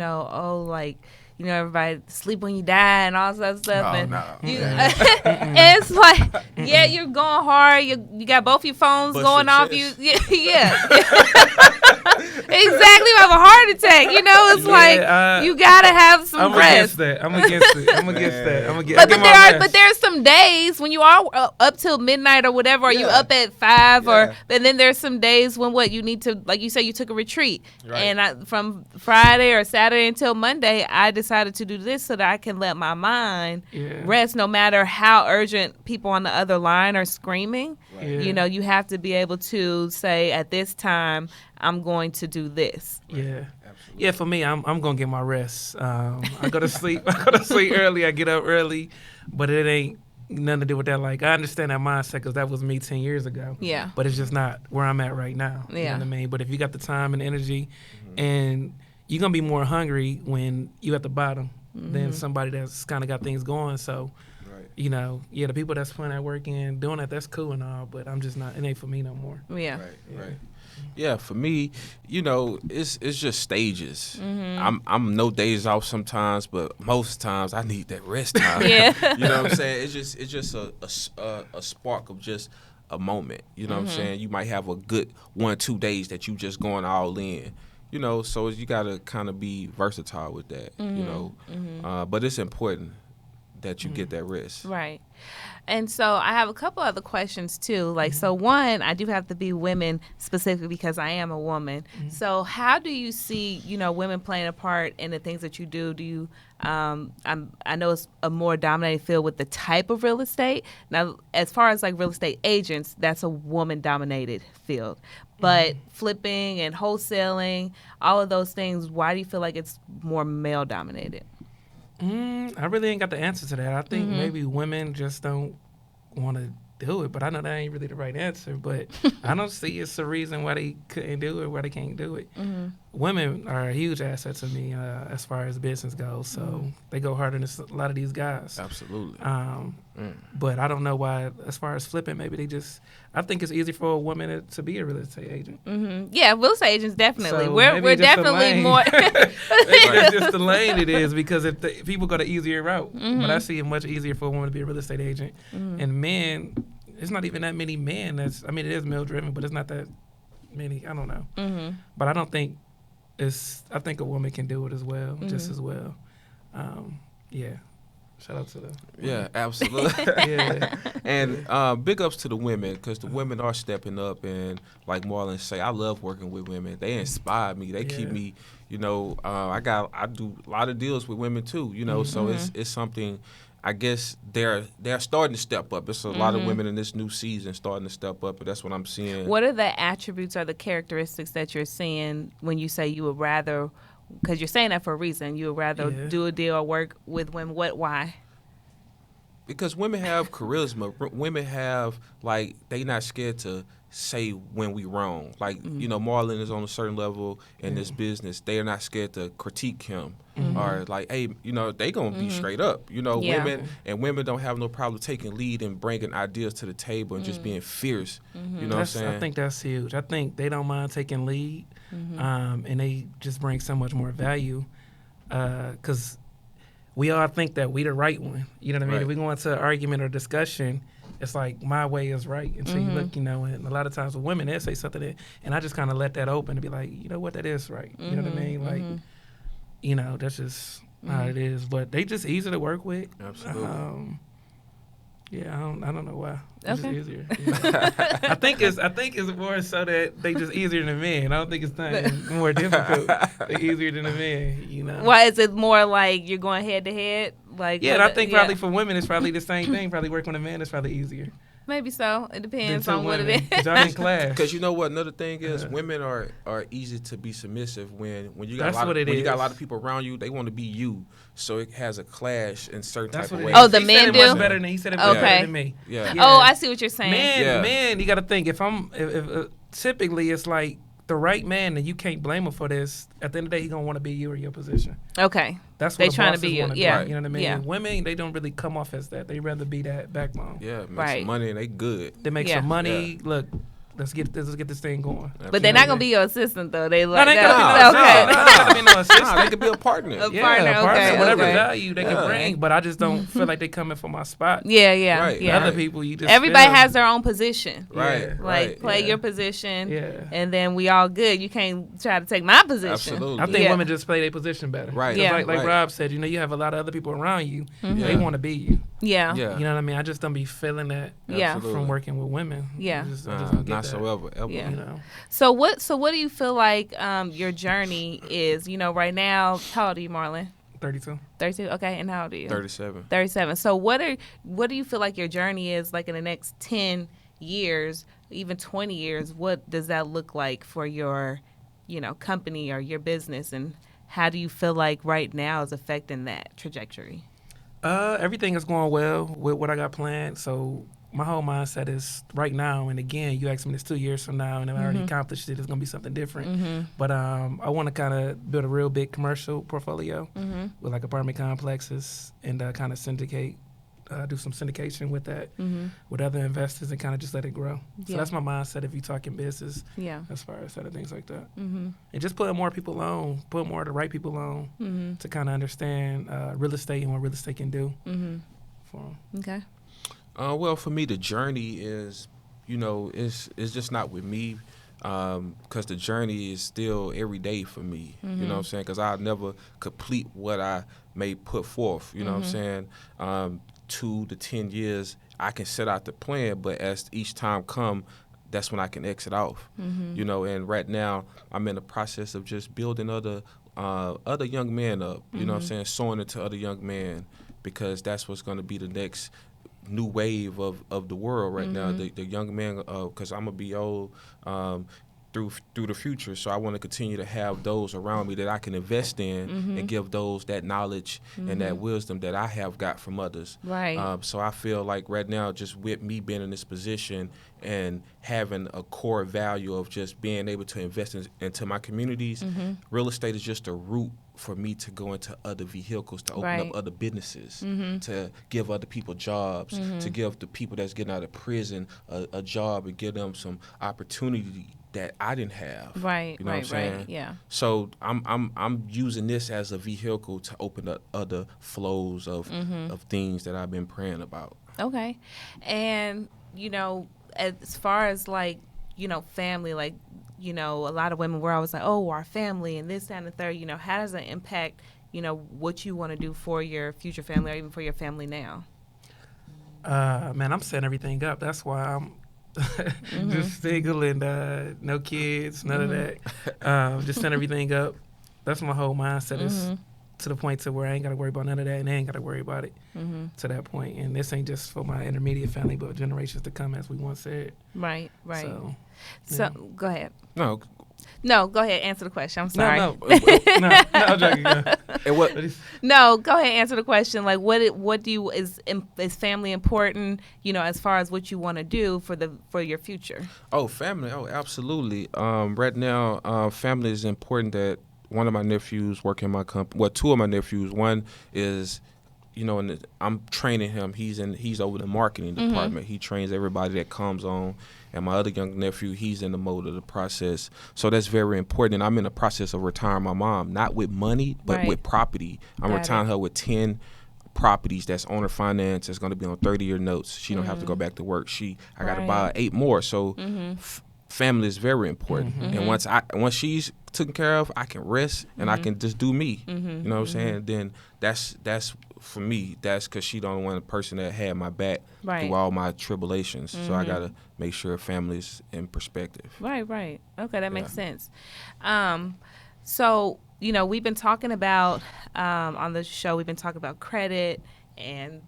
everybody sleep when you die and all that stuff. Oh, and no. it's like, you're going hard. You got both your phones Bust going your off. chest. Exactly. You have a heart attack. It's you gotta have some rest. I'm against that. But there's some days when you are up till midnight or whatever, or you up at 5, and then there's some days when you need to, like you say, you took a retreat, and from Friday or Saturday until Monday, I decided to do this so that I can let my mind rest, no matter how urgent people on the other line are screaming. You have to be able to say, at this time, I'm going to do this. Yeah. Absolutely. Yeah, for me, I'm gonna get my rest. I go to sleep. I go to sleep early. I get up early, but it ain't nothing to do with that. Like, I understand that mindset because that was me 10 years ago. Yeah. But it's just not where I'm at right now. Yeah. You know what I mean? But if you got the time and energy, and you're gonna be more hungry when you at the bottom than somebody that's kind of got things going. So. The people that's putting that work in, doing that, that's cool and all, but I'm just not, it ain't for me no more. Yeah. Right. Yeah, for me, it's just stages. I'm no days off sometimes, but most times I need that rest time. Yeah. You know what I'm saying? It's just a spark of just a moment. You know what I'm saying? You might have a good 1-2 days that you just going all in. So you got to kind of be versatile with that, but it's important that you get that rest. Right. And so I have a couple other questions too. So one, I do have to be women specifically because I am a woman. So how do you see, women playing a part in the things that you do? Do you, I know it's a more dominated field with the type of real estate. Now, as far as real estate agents, that's a woman dominated field. But flipping and wholesaling, all of those things, why do you feel like it's more male dominated? I really ain't got the answer to that. I think maybe women just don't want to do it, but I know that ain't really the right answer. But I don't see it's a reason why they couldn't do it, why they can't do it. Women are a huge asset to me as far as business goes. So they go harder than a lot of these guys. Absolutely. But I don't know why, as far as flipping, maybe they just, I think it's easy for a woman to be a real estate agent. Yeah, real estate agents, definitely. So we're definitely more. Maybe that's just the lane it is, because if people go the easier route. But I see it much easier for a woman to be a real estate agent. And men, it's not even that many men. It is male driven, but it's not that many. I don't know. But I don't think I think a woman can do it as well, just as well. Shout out to them. Yeah, absolutely. Yeah. And big ups to the women, because the women are stepping up. And like Marlon say, I love working with women. They inspire me. They keep me, I do a lot of deals with women too, so it's something. I guess they're starting to step up. There's a lot of women in this new season starting to step up, and that's what I'm seeing. What are the attributes or the characteristics that you're seeing when you say you would rather, because you're saying that for a reason, you would rather do a deal or work with women? Why? Because women have charisma. Women have, they not scared to say when we wrong. Marlon is on a certain level in this business. They are not scared to critique him. Or hey, they gonna be straight up. Women don't have no problem taking lead and bringing ideas to the table and just being fierce. You know what I'm saying? I think that's huge. I think they don't mind taking lead, and they just bring so much more value. Because we all think that we the right one. You know what I mean? Right. If we go into an argument or discussion, it's like my way is right. And so you look, and a lot of times with women, they'll say something, and I just kind of let that open to be like, you know what, that is right. You know what I mean? That's just how it is. But they just easy to work with. Absolutely. I don't know why. It's Okay. just easier. I think it's more so that they just easier than men. I don't think it's more difficult. They're easier than the men. Why is it more like you're going head to head Like, Yeah, and I think probably for women it's probably the same thing. Probably working with a man is probably easier. maybe so. It depends than on two what it women. is. Y'all in class. Because you know what, another thing is women are easy to be submissive when you got That's a lot what of, it when you got a is. lot of people around you, they want to be you, so it has a clash in certain That's type what of it ways. is. Oh, the He men said it do? much better than he said it Okay. better than me. Yeah. Oh, I see what you're saying. Man, you got to think if typically it's like the right man, and you can't blame him for this. At the end of the day, he gonna want to be you or your position. Okay. That's They what trying to bosses be you, wanna yeah. do, you know what I mean? Yeah. Women, they don't really come off as that. They rather be that backbone. Yeah, make Right. some money and they good. They make Yeah. some money. Look, let's get this thing going. But they're not gonna be your assistant though. They No, like they that. gotta be Okay. no, they gotta be no assistant. Nah, they could be a partner. A Yeah, partner, okay, whatever okay. value they Yeah. can bring, but I just don't feel like they coming for my spot. Yeah, yeah, Right, yeah. Other people, you just Everybody feel- has their own position. Right, Yeah. Like right. play Yeah. your position, Yeah. and then we all good. You can't try to take my position. Absolutely. I think Yeah. women just play their position better. Right. 'Cause Yeah. Like right. Rob said, you have a lot of other people around you. Mm-hmm. They Yeah. want to be you. Yeah. Yeah. You know what I mean? I just don't be feeling that Yeah. Absolutely. from working with women. Yeah. I just don't get not that. so ever. Yeah. You know, So what do you feel like your journey is? Right now, how old are you, Marlon? 32. 32. Okay, and how old are you? 37. 37. So what do you feel like your journey is like in the next 10 years, even 20 years? What does that look like for your, company or your business, and how do you feel like right now is affecting that trajectory? Everything is going well with what I got planned. So my whole mindset is right now, and again, you asked me this 2 years from now, and if I already accomplished it, it's going to be something different. But I want to kind of build a real big commercial portfolio with like apartment complexes and kind of syndicate, do some syndication with that, with other investors, and kind of just let it grow. So Yeah. that's my mindset if you're talking business, Yeah. as far as other things like that. And just put more people on, put more of the right people on to kind of understand real estate and what real estate can do for them. Okay. Well, for me, the journey is, it's just not with me, because the journey is still every day for me. You know what I'm saying? Because I'll never complete what I may put forth. You know what I'm saying? 2 to 10 years, I can set out the plan, but as each time come, that's when I can exit off. And right now, I'm in the process of just building other young men up. You know what I'm saying? Sowing into other young men, because that's what's going to be the next new wave of the world right now. The young men, because I'm gonna be old through the future, so I want to continue to have those around me that I can invest in and give those that knowledge and that wisdom that I have got from others. Right. So I feel like right now, just with me being in this position and having a core value of just being able to invest into my communities, real estate is just a route for me to go into other vehicles, to open Right. up other businesses, to give other people jobs, to give the people that's getting out of prison a job and give them some opportunity that I didn't have. Right. You know right. what I'm saying? Right. Yeah. So I'm using this as a vehicle to open up other flows of things that I've been praying about. Okay. And, as far as like, family, like, a lot of women were always like, oh, our family and this, that, and the third, how does that impact, what you want to do for your future family or even for your family now? Man, I'm setting everything up. That's why I'm just single and no kids, none of that. Just setting everything up. That's my whole mindset is to the point to where I ain't got to worry about none of that, and they ain't got to worry about it to that point. And this ain't just for my intermediate family, but generations to come, as we once said. Right. So yeah. go ahead. No, Go ahead. Answer the question. I'm sorry. No, I'm joking. and what? No, go ahead. Answer the question. Like, what do you is family important? As far as what you want to do for your future. Oh, family. Oh, absolutely. Right now, family is important. That one of my nephews work in my company. Well, 2 of my nephews. One is, and I'm training him. He's over the marketing department. He trains everybody that comes on. And my other young nephew, he's in the mode of the process. So that's very important. And I'm in the process of retiring my mom, not with money, but Right. with property. I'm retiring her with 10 properties that's owner finance. That's going to be on 30-year notes. She don't have to go back to work. I got to Right. buy 8 more. So family is very important. And once she's taken care of, I can rest and I can just do me. You know what I'm saying? Then that's for me. That's because she don't want a person that had my back Right. through all my tribulations. So I gotta make sure family's in perspective. Right. Okay, that makes Yeah. sense. So we've been talking about on the show. We've been talking about credit and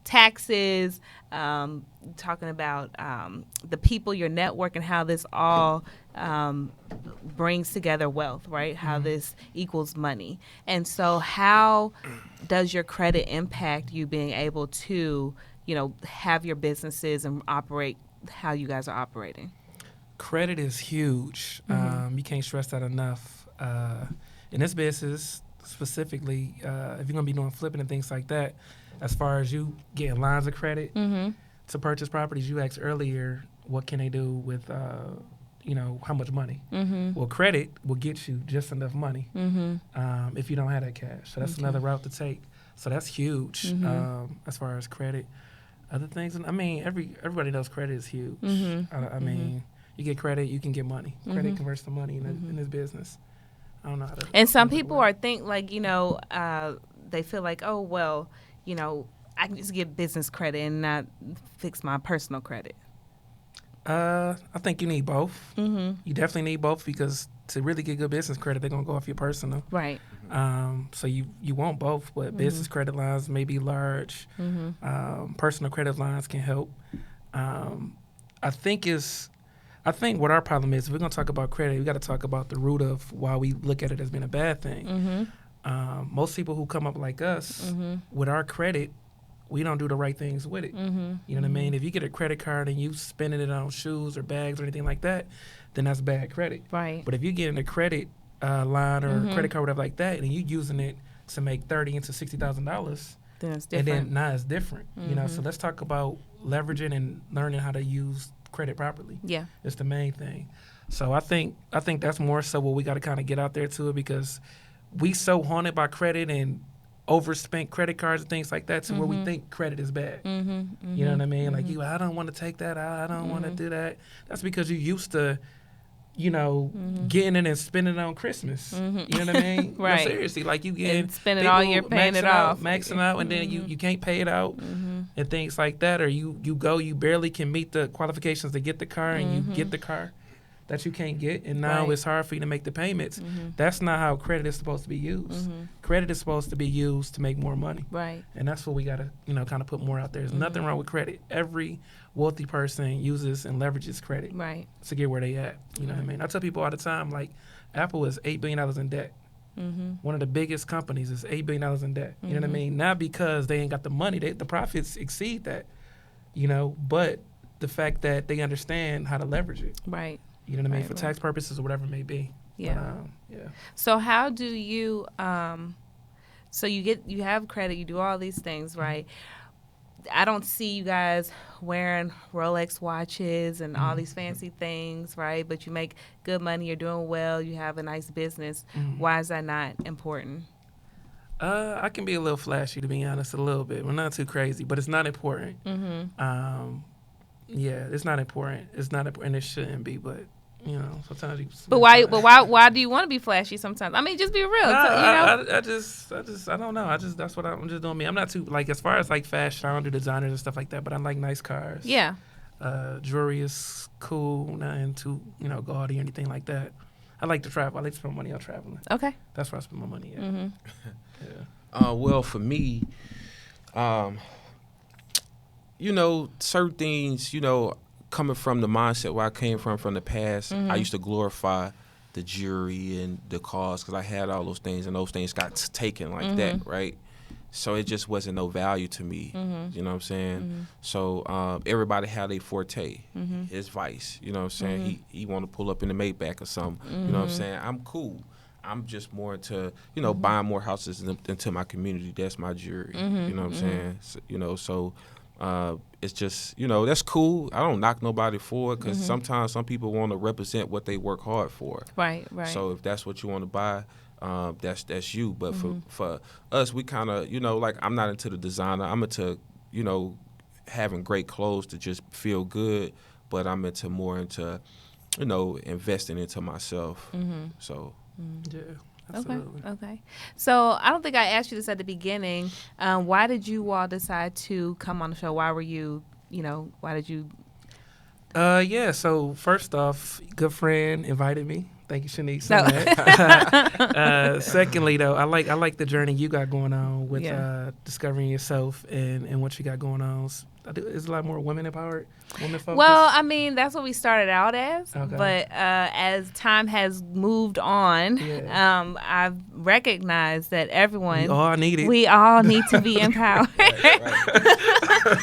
taxes, talking about the people, your network, and how this all brings together wealth, right? How this equals money. And so how does your credit impact you being able to, have your businesses and operate how you guys are operating? Credit is huge. You can't stress that enough. In this business specifically, if you're going to be doing flipping and things like that, as far as you getting lines of credit to purchase properties, you asked earlier, what can they do with, how much money? Well, credit will get you just enough money if you don't have that cash. So that's another route to take. So that's huge as far as credit. Other things, I mean, everybody knows credit is huge. I mean, you get credit, you can get money. Credit converts to money in this business. I don't know how to. And some people are they feel like, oh, well, I can just get business credit and not fix my personal credit. I think you need both. You definitely need both because to really get good business credit, they're going to go off your personal. Right. So you want both, but business credit lines may be large. Personal credit lines can help. I think what our problem is, if we're going to talk about credit, we got to talk about the root of why we look at it as being a bad thing. Most people who come up like us with our credit, we don't do the right things with it. You know what I mean? If you get a credit card and you spending it on shoes or bags or anything like that, then that's bad credit. Right. But if you're getting a credit line or credit card, whatever like that, and you using it to make $30,000 into $60,000, then it's different. And then now it's different. So let's talk about leveraging and learning how to use credit properly. Yeah. It's the main thing. So I think that's more so what we got to kind of get out there to it, because we so haunted by credit and overspent credit cards and things like that to where we think credit is bad. You know what I mean? Like, I don't want to take that out. I don't want to do that. That's because you used to, getting it and spending it on Christmas. You know what I mean? Right. No, seriously, like you get and spend it all year paying it off. Maxing out, and then you can't pay it out and things like that. Or you barely can meet the qualifications to get the car, and you get the car that you can't get, and now it's hard for you to make the payments. That's not how credit is supposed to be used. Credit is supposed to be used to make more money. Right. And that's what we got to, kind of put more out there. There's nothing wrong with credit. Every wealthy person uses and leverages credit to get where they at. You know what I mean? I tell people all the time, like, Apple is $8 billion in debt. One of the biggest companies is $8 billion in debt. You know what I mean? Not because they ain't got the money. The profits exceed that, but the fact that they understand how to leverage it. Right. You know what I mean? For tax purposes or whatever it may be. Yeah. But, yeah. So how do you, so you have credit, you do all these things, right? I don't see you guys wearing Rolex watches and all these fancy things, right? But you make good money, you're doing well, you have a nice business. Why is that not important? I can be a little flashy, to be honest, a little bit. We're not too crazy, but it's not important. Yeah, it's not important. It's not important. It shouldn't be, but sometimes you. But why do you want to be flashy sometimes? I mean, just be real. I don't know. That's what I'm just doing. Me, I'm not too as far as fashion. I don't do designers and stuff like that. But I like nice cars. Yeah. Jewelry is cool. Nothing too gaudy or anything like that. I like to travel. I like to spend money on traveling. Okay. That's where I spend my money at. Yeah. Well, for me, certain things, coming from the mindset where I came from the past, I used to glorify the jewelry and the cars because I had all those things, and those things got taken like that, right? So it just wasn't no value to me. You know what I'm saying? So everybody had a forte, his vice. You know what I'm saying? He want to pull up in the Maybach or something. You know what I'm saying? I'm cool. I'm just more into, buying more houses into my community. That's my jewelry. You know what I'm saying? So, it's just, that's cool. I don't knock nobody for it because sometimes some people want to represent what they work hard for. Right. So if that's what you want to buy, that's you. But for us, we kind of, I'm not into the designer. I'm into, having great clothes to just feel good. But I'm more into, investing into myself. So. Yeah. Absolutely. Okay. So I don't think I asked you this at the beginning. Why did you all decide to come on the show? Why were you, why did you? Yeah. So first off, good friend invited me. Thank you, Shanice. No. On that. Secondly, though, I like the journey you got going on with discovering yourself and what you got going on. Is a lot more women empowered, women focused? Well, I mean, that's what we started out as. Okay. But as time has moved on, I've recognized that everyone, we all need to be empowered.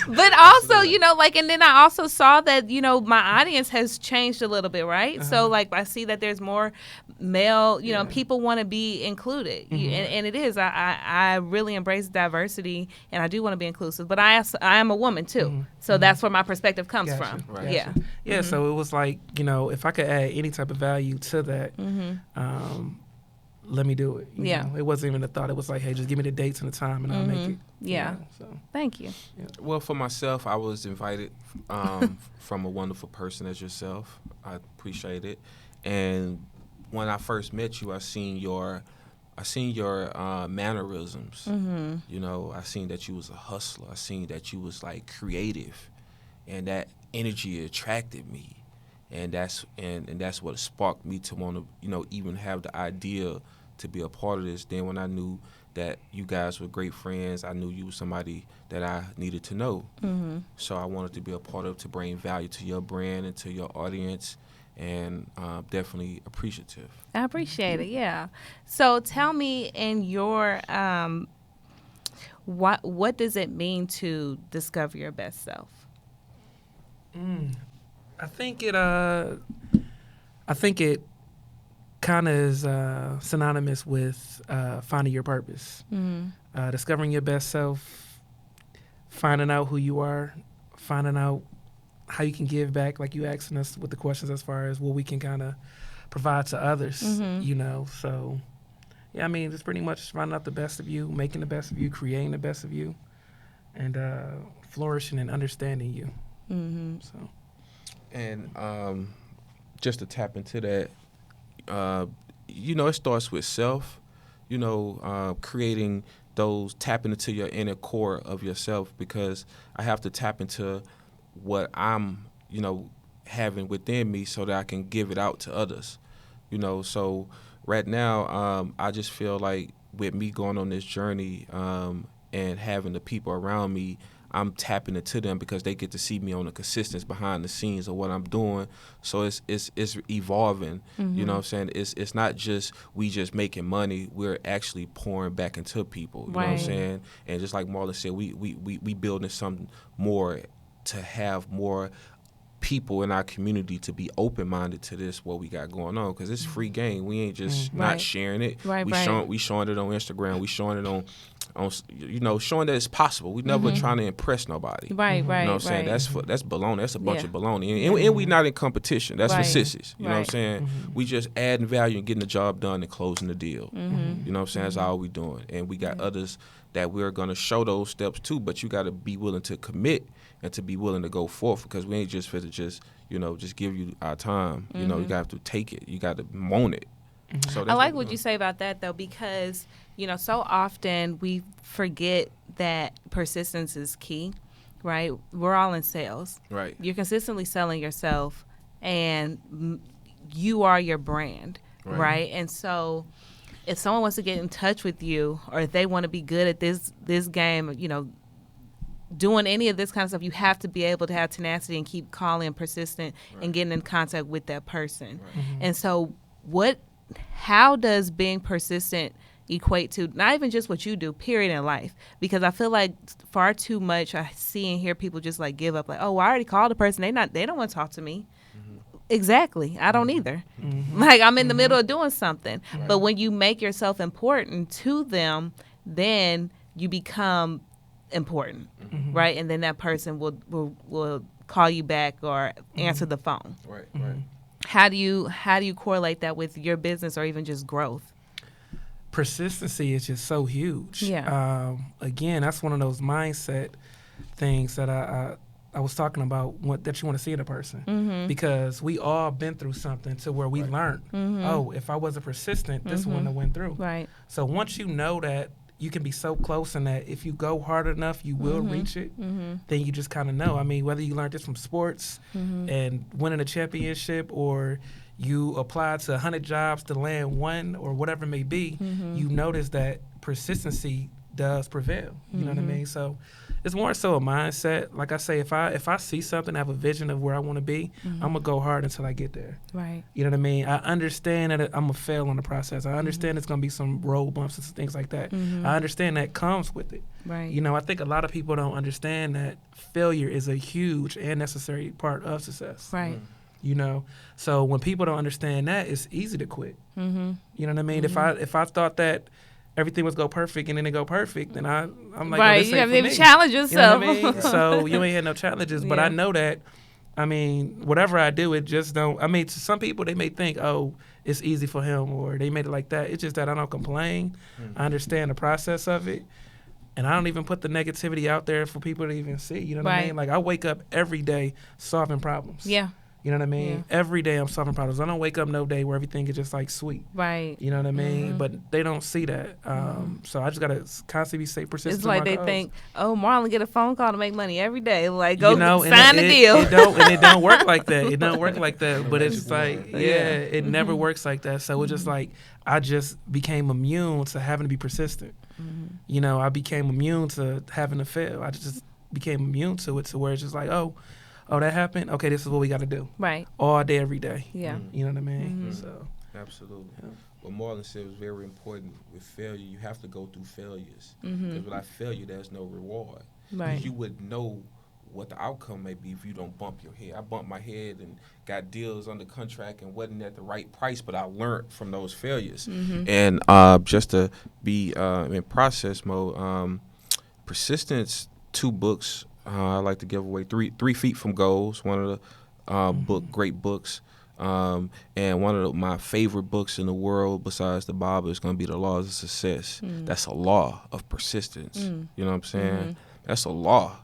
But also, you know, like, and then I also saw that, you know, my audience has changed a little bit, right? So, like, I see that there's more male, you know, people want to be included. And it is. I really embrace diversity, and I do want to be inclusive. But I am a woman, too. So that's where my perspective comes from. Right. Yeah. Yeah, so it was like, you know, if I could add any type of value to that, let me do it. You know? It wasn't even a thought. It was like, hey, just give me the dates and the time and I'll make it. Yeah. You know, so. Thank you. Yeah. Well, for myself, I was invited from a wonderful person as yourself. I appreciate it. And when I first met you, I seen your mannerisms. You know, I seen that you was a hustler. I seen that you was like creative, and that energy attracted me, and that's what sparked me to want to, you know, even have the idea to be a part of this. Then when I knew that you guys were great friends, I knew you were somebody that I needed to know. So I wanted to be a part of, to bring value to your brand and to your audience, and definitely appreciative. I appreciate it. Yeah. So tell me, in your what does it mean to discover your best self? I think it kind of is synonymous with finding your purpose, discovering your best self, finding out who you are, finding out how you can give back, like you asking us with the questions as far as what we can kind of provide to others, you know. So, yeah, I mean, it's pretty much finding out the best of you, making the best of you, creating the best of you, and flourishing and understanding you. So, and just to tap into that, you know, it starts with self, you know, creating those, tapping into your inner core of yourself, because I have to tap into what I'm, you know, having within me so that I can give it out to others, you know. So right now, I just feel like with me going on this journey and having the people around me, I'm tapping into them because they get to see me on the consistency behind the scenes of what I'm doing. So it's evolving. You know what I'm saying? It's not just we just making money. We're actually pouring back into people. You know what I'm saying? And just like Marlon said, we building something more, to have more people in our community to be open-minded to this, what we got going on, because it's free game. We ain't just not sharing it. We showing it on Instagram. We showing it on you know, showing that it's possible. We never trying to impress nobody. You know what I'm saying? That's baloney. That's a bunch of baloney. And we not in competition. That's for sissies. You know what I'm saying? We just adding value and getting the job done and closing the deal. You know what I'm saying? That's all we doing. And we got others that we're going to show those steps to, but you got to be willing to commit and to be willing to go forth, because we ain't just fit to just, you know, just give you our time. You know, you got to take it. You got to want it. So I like what you say about that, though, because, you know, so often we forget that persistence is key, right? We're all in sales. Right. You're consistently selling yourself, and you are your brand, right? And so if someone wants to get in touch with you, or if they want to be good at this game, you know, doing any of this kind of stuff, you have to be able to have tenacity and keep calling and persistent and getting in contact with that person. And so how does being persistent equate to not even just what you do, period, in life? Because I feel like far too much I see and hear people just like give up, like, oh, well, I already called a person. They don't want to talk to me. Exactly. I don't either. Like, I'm in the middle of doing something. But when you make yourself important to them, then you become important, right? And then that person will call you back or answer the phone. Right. How do you correlate that with your business or even just growth? Persistency is just so huge. Yeah. Again, that's one of those mindset things that I was talking about, that you want to see in a person, because we all been through something to where we learned, oh, if I wasn't persistent, this wouldn't have went through. Right. So once you know that you can be so close, and that if you go hard enough, you will reach it, then you just kind of know. I mean, whether you learned this from sports and winning a championship, or you apply to 100 jobs to land one or whatever it may be, you notice that persistency does prevail. You know what I mean? So it's more so a mindset. Like I say, if I see something, I have a vision of where I want to be, I'm going to go hard until I get there. Right. You know what I mean? I understand that I'm going to fail on the process. I understand it's going to be some road bumps and things like that. I understand that comes with it. Right. You know, I think a lot of people don't understand that failure is a huge and necessary part of success. Right. You know, so when people don't understand that, it's easy to quit. You know what I mean? If I thought that everything was go perfect and then it go perfect, then I'm like, right, oh, this you ain't have for to me. challenge yourself. You know what I mean? So you ain't had no challenges, but I know that. I mean, whatever I do, it just don't. I mean, to some people they may think, oh, it's easy for him, or they made it like that. It's just that I don't complain. I understand the process of it. And I don't even put the negativity out there for people to even see. You know what I mean? Like, I wake up every day solving problems. Yeah. You know what I mean? Yeah. Every day I'm solving problems. I don't wake up no day where everything is just like sweet. Right. You know what I mean? But they don't see that. So I just got to constantly stay persistent. It's like they goals. think, oh, Marlon get a phone call to make money every day. Like, go sign the deal. It don't work like that. It don't work like that. But it's like, it never works like that. So it's just like, I just became immune to having to be persistent. You know, I became immune to having to fail. I just became immune to it, to where it's just like, oh, that happened? Okay, this is what we got to do. Right. All day, every day. Yeah. You know what I mean? So. Absolutely. What Marlon said was very important. With failure, you have to go through failures. Because without failure, there's no reward. Right. You would know what the outcome may be if you don't bump your head. I bumped my head and got deals under contract and wasn't at the right price, but I learned from those failures. And just to be in process mode, Persistence, 2 books. I like to give away 3 Feet from Goals, one of the great books. And one of my favorite books in the world besides the Bible is going to be The Laws of Success. That's a law of persistence. You know what I'm saying? That's a law.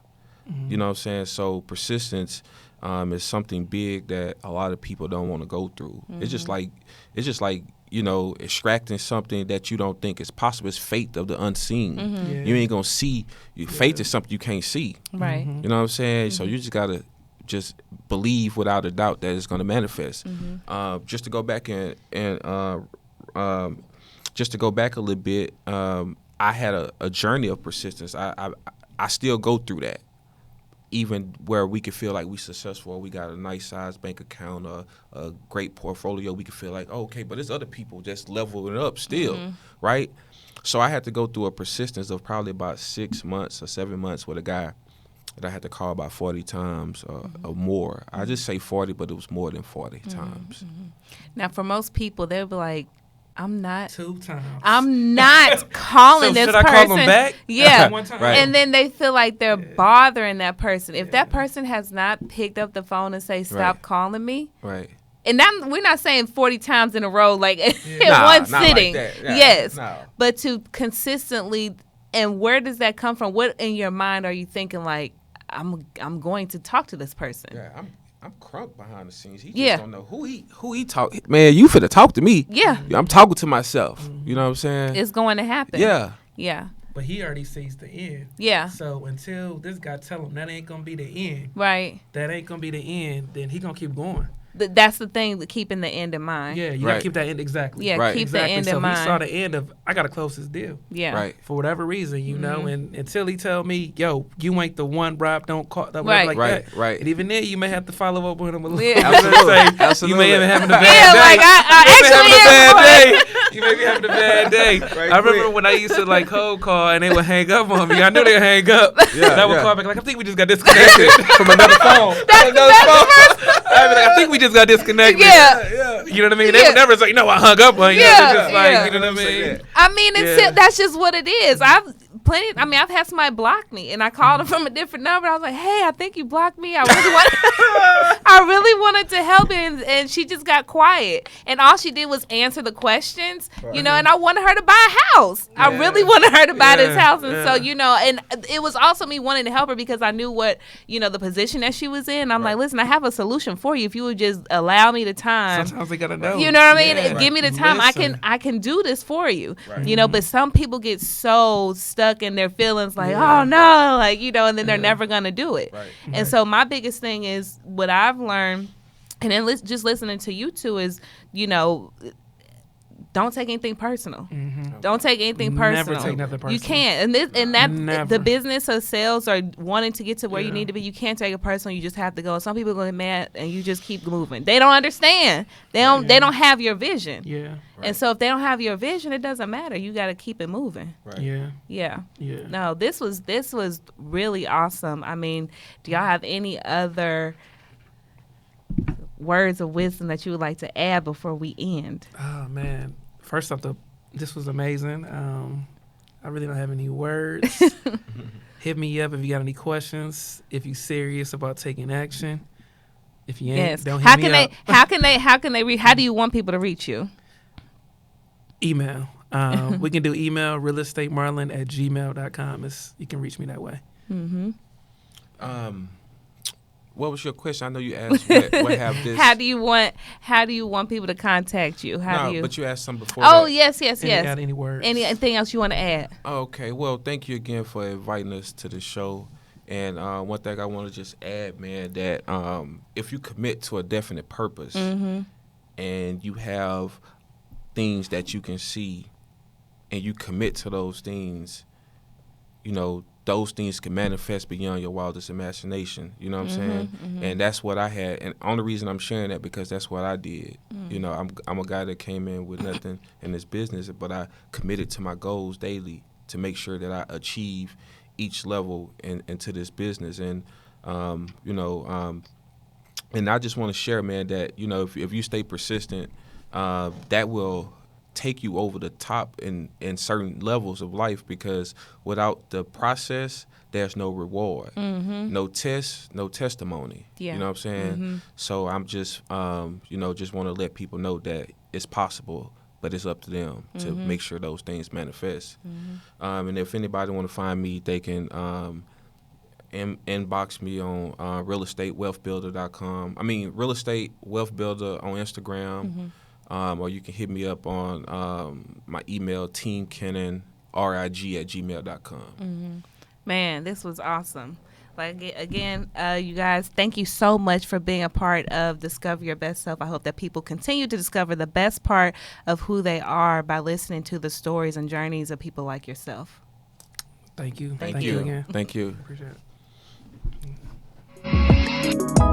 You know what I'm saying? So persistence is something big that a lot of people don't want to go through. It's just like you know, extracting something that you don't think is possible. It's faith of the unseen. You ain't gonna see. Faith is something you can't see. Right. You know what I'm saying? So you just gotta just believe without a doubt that it's gonna manifest. Just to go back and just to go back a little bit, I had a journey of persistence. I still go through that. Even where we could feel like we successful, or we got a nice size bank account, or a great portfolio, we could feel like, oh, okay, but there's other people just leveling up still, right? So I had to go through a persistence of probably about 6 months or 7 months with a guy that I had to call about 40 times or more. I just say 40, but it was more than 40 times. Now, for most people, they'll be like, I'm not 2 times. I'm not calling this should person. I call them back? Yeah. One time? Right. And then they feel like they're bothering that person. If that person has not picked up the phone and say, stop calling me. Right. And we're not saying 40 times in a row, like in Nah, one not sitting. like that. Yeah, yes. no. But to consistently, and where does that come from? What in your mind are you thinking, like, I'm going to talk to this person? Yeah, I'm crunk behind the scenes. He just don't know who he talk. Man, you finna talk to me. Yeah. I'm talking to myself. You know what I'm saying? It's going to happen. Yeah. Yeah. But he already sees the end. Yeah. So until this guy tell him that ain't gonna be the end, Right. that ain't gonna be the end, then he gonna keep going. That's the thing, keeping the end in mind. Yeah, you gotta keep that end exactly. Yeah, Right. keep Exactly. the end So in mind. he saw the end of I gotta close this deal. Yeah. Right. For whatever reason, you know, and until he tell me, yo, you ain't the one, Rob, don't call that Right. like Right, that. right. And even then you may have to follow up with him a little Yeah. Absolutely. Say, Absolutely. You may have having a bad Yeah, day. like I You may be having a bad day. You may be having a bad day. Right, I remember quick. when I used to like cold call and they would hang up on me. I knew they'd hang up. Yeah, and I would yeah. call back like, I think we just got disconnected. From another phone. I'd be like, I think we just got disconnected. Yeah. You know what I mean? They would never say, no, I hung up on you. Yeah, They're just like, yeah. you know what I mean? I mean, that's just what it is. I've had somebody block me, and I called them from a different number. I was like, "Hey, I think you blocked me. I really wanted to help, and she just got quiet. And all she did was answer the questions, you know. And I wanted her to buy a house. I really wanted her to buy this house, and so and it was also me wanting to help her because I knew what the position that she was in. I'm like, listen, I have a solution for you if you would just allow me the time. Sometimes they gotta know. You know what I mean? Yeah. Give me the time. Listen. I can do this for you. Right. But some people get so stuck in their feelings, like, oh no, like and then they're never gonna do it. Right. And so my biggest thing is what I've learned And then just listening to you two is, don't take anything personal. Mm-hmm. Don't take anything personal. Never take nothing personal. You can't. And that Never. the business of sales or wanting to get to where you Yeah. need to be, you can't take it personal. You just have to go. Some people go mad and you just keep moving. They don't understand. They don't have your vision. Yeah. And so if they don't have your vision, it doesn't matter. You got to keep it moving. Right. Yeah. Yeah. Yeah. No, this was really awesome. I mean, do y'all have any other words of wisdom that you would like to add before we end? Oh man! First off, this was amazing. I really don't have any words. Hit me up if you got any questions. If you're serious about taking action. If you ain't, don't hit me up. How do you want people to reach you? Email. We can do email, realestatemarlon@gmail.com. You can reach me that way. Mm-hmm. What was your question? I know you asked what have this. How do you want people to contact you? But you asked something before. Oh, that. yes. Got any words? Anything else you want to add? Okay. Well, thank you again for inviting us to the show. And one thing I want to just add, man, that if you commit to a definite purpose Mm-hmm. and you have things that you can see and you commit to those things, those things can manifest beyond your wildest imagination. You know what I'm saying? Mm-hmm. And that's what I had. And the only reason I'm sharing that because that's what I did. I'm a guy that came in with nothing in this business, but I committed to my goals daily to make sure that I achieve each level into this business. And, and I just want to share, man, that, if you stay persistent, that will take you over the top in certain levels of life, because without the process, there's no reward, no test, no testimony. Yeah. You know what I'm saying? Mm-hmm. So I'm just, just want to let people know that it's possible, but it's up to them to make sure those things manifest. And if anybody want to find me, they can inbox me on realestatewealthbuilder.com. I mean, Real Estate Wealth Builder on Instagram. Or you can hit me up on my email, teamkennonrig@gmail.com. Man, this was awesome. Again, you guys, thank you so much for being a part of Discover Your Best Self. I hope that people continue to discover the best part of who they are by listening to the stories and journeys of people like yourself. Thank you. Thank you again. Thank you. Appreciate it.